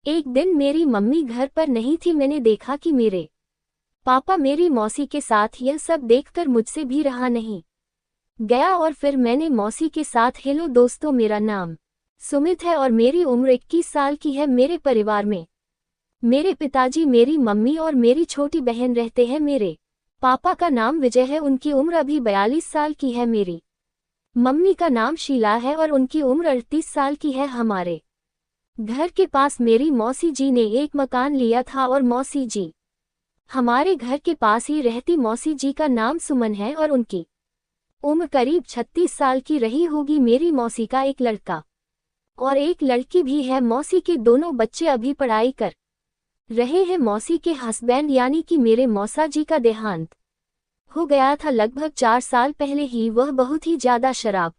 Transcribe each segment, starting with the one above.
एक दिन मेरी मम्मी घर पर नहीं थी। मैंने देखा कि मेरे पापा मेरी मौसी के साथ। यह सब देखकर मुझसे भी रहा नहीं गया और फिर मैंने मौसी के साथ, हेलो दोस्तों, मेरा नाम सुमित है और मेरी उम्र 21 साल की है। मेरे परिवार में मेरे पिताजी, मेरी मम्मी और मेरी छोटी बहन रहते हैं। मेरे पापा का नाम विजय है, उनकी उम्र अभी 42 साल की है। मेरी मम्मी का नाम शीला है और उनकी उम्र 38 साल की है। हमारे घर के पास मेरी मौसी जी ने एक मकान लिया था और मौसी जी हमारे घर के पास ही रहती। मौसी जी का नाम सुमन है और उनकी उम्र करीब 36 साल की रही होगी। मेरी मौसी का एक लड़का और एक लड़की भी है। मौसी के दोनों बच्चे अभी पढ़ाई कर रहे हैं। मौसी के हस्बैंड यानी कि मेरे मौसा जी का देहांत हो गया था लगभग 4 साल पहले ही। वह बहुत ही ज्यादा शराब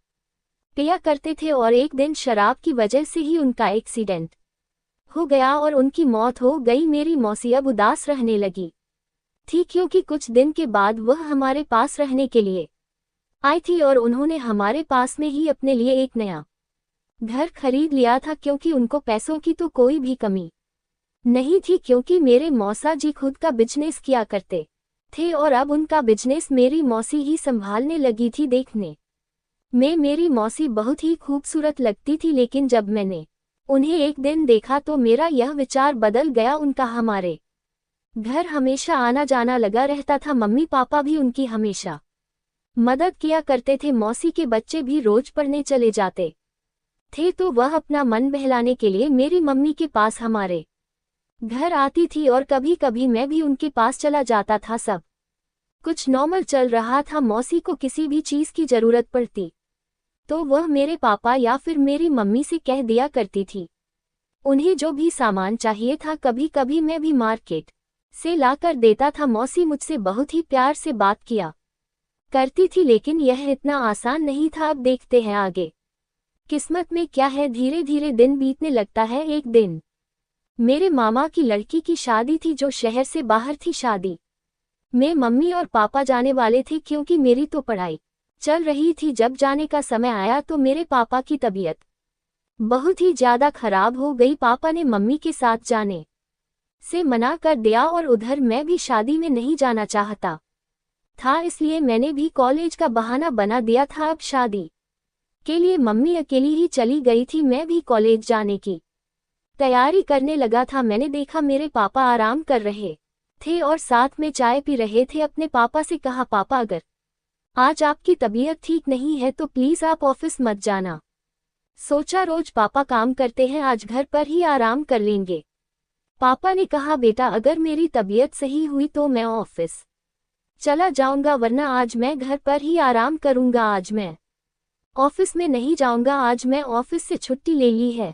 पिया करते थे और एक दिन शराब की वजह से ही उनका एक्सीडेंट हो गया और उनकी मौत हो गई। मेरी मौसी अब उदास रहने लगी थी क्योंकि कुछ दिन के बाद वह हमारे पास रहने के लिए आई थी और उन्होंने हमारे पास में ही अपने लिए एक नया घर खरीद लिया था क्योंकि उनको पैसों की तो कोई भी कमी नहीं थी क्योंकि मेरे मौसा जी खुद का बिजनेस किया करते थे और अब उनका बिजनेस मेरी मौसी ही संभालने लगी थी। देखने में मेरी मौसी बहुत ही खूबसूरत लगती थी, लेकिन जब मैंने उन्हें एक दिन देखा तो मेरा यह विचार बदल गया। उनका हमारे घर हमेशा आना जाना लगा रहता था। मम्मी पापा भी उनकी हमेशा मदद किया करते थे। मौसी के बच्चे भी रोज पढ़ने चले जाते थे तो वह अपना मन बहलाने के लिए मेरी मम्मी के पास हमारे घर आती थी और कभी कभी मैं भी उनके पास चला जाता था। सब कुछ नॉर्मल चल रहा था। मौसी को किसी भी चीज की जरूरत पड़ती तो वह मेरे पापा या फिर मेरी मम्मी से कह दिया करती थी। उन्हें जो भी सामान चाहिए था कभी कभी मैं भी मार्केट से लाकर देता था। मौसी मुझसे बहुत ही प्यार से बात किया करती थी, लेकिन यह इतना आसान नहीं था। अब देखते हैं आगे किस्मत में क्या है। धीरे धीरे दिन बीतने लगता है। एक दिन मेरे मामा की लड़की की शादी थी जो शहर से बाहर थी। शादी में मम्मी और पापा जाने वाले थे क्योंकि मेरी तो पढ़ाई चल रही थी। जब जाने का समय आया तो मेरे पापा की तबीयत बहुत ही ज्यादा खराब हो गई। पापा ने मम्मी के साथ जाने से मना कर दिया और उधर मैं भी शादी में नहीं जाना चाहता था, इसलिए मैंने भी कॉलेज का बहाना बना दिया था। अब शादी के लिए मम्मी अकेली ही चली गई थी। मैं भी कॉलेज जाने की तैयारी करने लगा था। मैंने देखा मेरे पापा आराम कर रहे थे और साथ में चाय पी रहे थे। अपने पापा से कहा, पापा अगर आज आपकी तबीयत ठीक नहीं है तो प्लीज आप ऑफिस मत जाना। सोचा रोज पापा काम करते हैं, आज घर पर ही आराम कर लेंगे। पापा ने कहा, बेटा अगर मेरी तबीयत सही हुई तो मैं ऑफिस चला जाऊंगा, वरना आज मैं घर पर ही आराम करूंगा। आज मैं ऑफिस में नहीं जाऊंगा, आज मैं ऑफिस से छुट्टी ले ली है।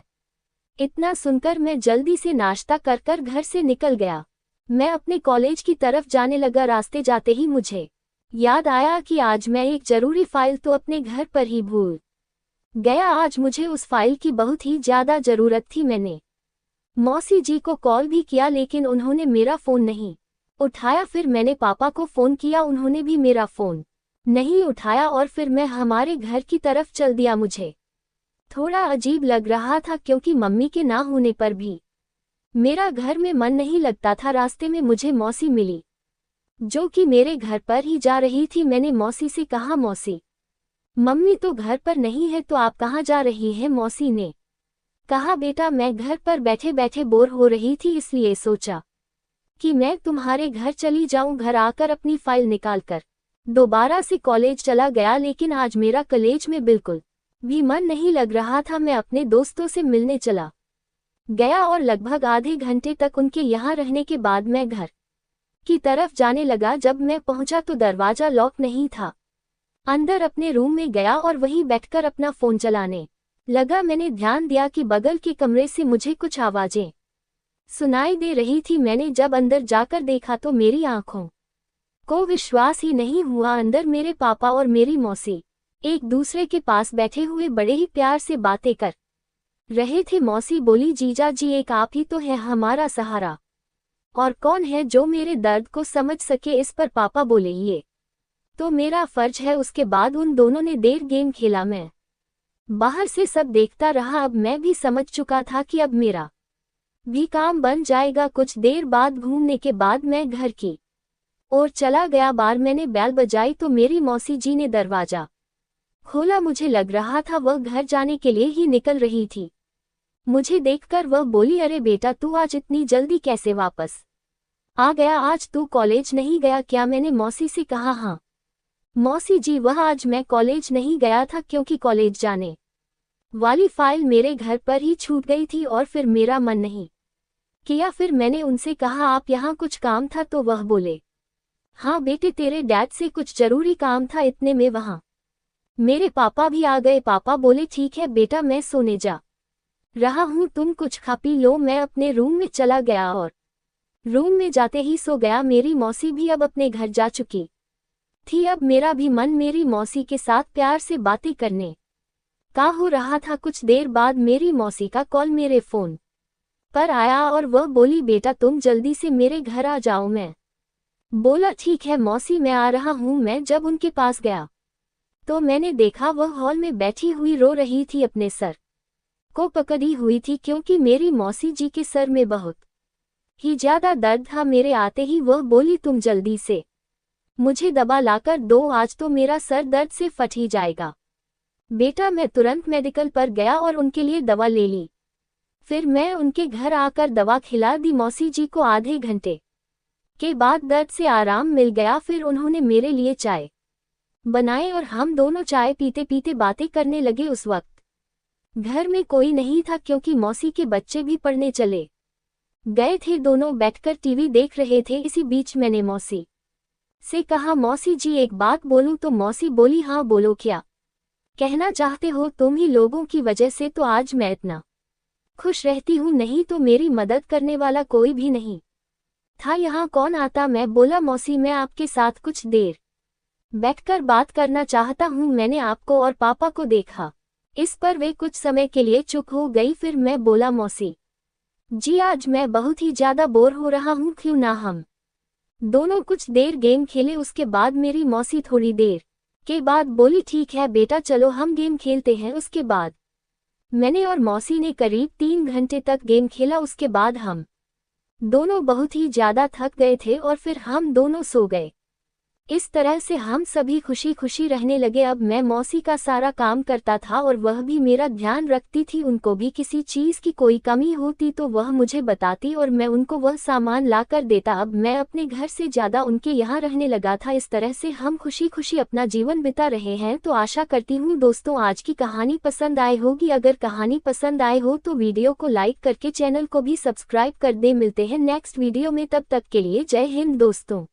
इतना सुनकर मैं जल्दी से नाश्ता कर कर घर से निकल गया। मैं अपने कॉलेज की तरफ जाने लगा। रास्ते जाते ही मुझे याद आया कि आज मैं एक जरूरी फाइल तो अपने घर पर ही भूल गया। आज मुझे उस फाइल की बहुत ही ज्यादा जरूरत थी। मैंने मौसी जी को कॉल भी किया लेकिन उन्होंने मेरा फोन नहीं उठाया। फिर मैंने पापा को फोन किया, उन्होंने भी मेरा फोन नहीं उठाया और फिर मैं हमारे घर की तरफ चल दिया। मुझे थोड़ा अजीब लग रहा था क्योंकि मम्मी के ना होने पर भी मेरा घर में मन नहीं लगता था। रास्ते में मुझे मौसी मिली जो कि मेरे घर पर ही जा रही थी। मैंने मौसी से कहा, मौसी मम्मी तो घर पर नहीं है तो आप कहाँ जा रही हैं? मौसी ने कहा, बेटा मैं घर पर बैठे बैठे बोर हो रही थी, इसलिए सोचा कि मैं तुम्हारे घर चली जाऊं। घर आकर अपनी फाइल निकालकर दोबारा से कॉलेज चला गया, लेकिन आज मेरा कॉलेज में बिल्कुल भी मन नहीं लग रहा था। मैं अपने दोस्तों से मिलने चला गया और लगभग आधे घंटे तक उनके यहाँ रहने के बाद मैं घर की तरफ जाने लगा। जब मैं पहुंचा तो दरवाजा लॉक नहीं था। अंदर अपने रूम में गया और वहीं बैठकर अपना फोन चलाने लगा। मैंने ध्यान दिया कि बगल के कमरे से मुझे कुछ आवाजें सुनाई दे रही थी। मैंने जब अंदर जाकर देखा तो मेरी आंखों को विश्वास ही नहीं हुआ। अंदर मेरे पापा और मेरी मौसी एक दूसरे के पास बैठे हुए बड़े ही प्यार से बातें कर रहे थे। मौसी बोली, जीजा जी एक आप ही तो है हमारा सहारा, और कौन है जो मेरे दर्द को समझ सके? इस पर पापा बोले, ये तो मेरा फर्ज है। उसके बाद उन दोनों ने देर गेम खेला। मैं बाहर से सब देखता रहा। अब मैं भी समझ चुका था कि अब मेरा भी काम बन जाएगा। कुछ देर बाद घूमने के बाद मैं घर की और चला गया। बार मैंने बैल बजाई तो मेरी मौसी जी ने दरवाजा खोला। मुझे लग रहा था वह घर जाने के लिए ही निकल रही थी। मुझे देखकर वह बोली, अरे बेटा तू आज इतनी जल्दी कैसे वापस आ गया? आज तू कॉलेज नहीं गया क्या? मैंने मौसी से कहा, हाँ मौसी जी, वह आज मैं कॉलेज नहीं गया था क्योंकि कॉलेज जाने वाली फाइल मेरे घर पर ही छूट गई थी और फिर मेरा मन नहीं किया। फिर मैंने उनसे कहा, आप यहाँ कुछ काम था? तो वह बोले, हाँ बेटे तेरे डैड से कुछ जरूरी काम था। इतने में वहाँ मेरे पापा भी आ गए। पापा बोले, ठीक है बेटा मैं सोने जा रहा हूँ, तुम कुछ खा पी लो। मैं अपने रूम में चला गया और रूम में जाते ही सो गया। मेरी मौसी भी अब अपने घर जा चुकी थी। अब मेरा भी मन मेरी मौसी के साथ प्यार से बातें करने का हो रहा था। कुछ देर बाद मेरी मौसी का कॉल मेरे फोन पर आया और वह बोली, बेटा तुम जल्दी से मेरे घर आ जाओ। मैं बोला, ठीक है मौसी मैं आ रहा हूँ। मैं जब उनके पास गया तो मैंने देखा वह हॉल में बैठी हुई रो रही थी, अपने सर को पकड़ी हुई थी क्योंकि मेरी मौसी जी के सर में बहुत ही ज्यादा दर्द था। मेरे आते ही वह बोली, तुम जल्दी से मुझे दवा लाकर दो, आज तो मेरा सर दर्द से फट ही जाएगा। बेटा मैं तुरंत मेडिकल पर गया और उनके लिए दवा ले ली। फिर मैं उनके घर आकर दवा खिला दी। मौसी जी को आधे घंटे के बाद दर्द से आराम मिल गया। फिर उन्होंने मेरे लिए चाय बनाए और हम दोनों चाय पीते पीते बातें करने लगे। उस वक्त घर में कोई नहीं था क्योंकि मौसी के बच्चे भी पढ़ने चले गए थे। दोनों बैठकर टीवी देख रहे थे। इसी बीच मैंने मौसी से कहा, मौसी जी एक बात बोलूं? तो मौसी बोली, हाँ बोलो, क्या कहना चाहते हो? तुम ही लोगों की वजह से तो आज मैं इतना खुश रहती हूँ, नहीं तो मेरी मदद करने वाला कोई भी नहीं था। यहाँ कौन आता? मैं बोला, मौसी मैं आपके साथ कुछ देर बैठकर बात करना चाहता हूँ। मैंने आपको और पापा को देखा। इस पर वे कुछ समय के लिए चुप हो गई। फिर मैं बोला, मौसी जी आज मैं बहुत ही ज्यादा बोर हो रहा हूँ, क्यों ना हम दोनों कुछ देर गेम खेले? उसके बाद मेरी मौसी थोड़ी देर के बाद बोली, ठीक है बेटा चलो हम गेम खेलते हैं। उसके बाद मैंने और मौसी ने करीब 3 घंटे तक गेम खेला। उसके बाद हम दोनों बहुत ही ज्यादा थक गए थे और फिर हम दोनों सो गए। इस तरह से हम सभी खुशी खुशी रहने लगे। अब मैं मौसी का सारा काम करता था और वह भी मेरा ध्यान रखती थी। उनको भी किसी चीज की कोई कमी होती तो वह मुझे बताती और मैं उनको वह सामान ला कर देता। अब मैं अपने घर से ज्यादा उनके यहाँ रहने लगा था। इस तरह से हम खुशी खुशी अपना जीवन बिता रहे हैं। तो आशा करती हूँ दोस्तों आज की कहानी पसंद आई होगी। अगर कहानी पसंद आए हो तो वीडियो को लाइक करके चैनल को भी सब्सक्राइब कर दे। मिलते हैं नेक्स्ट वीडियो में, तब तक के लिए जय हिंद दोस्तों।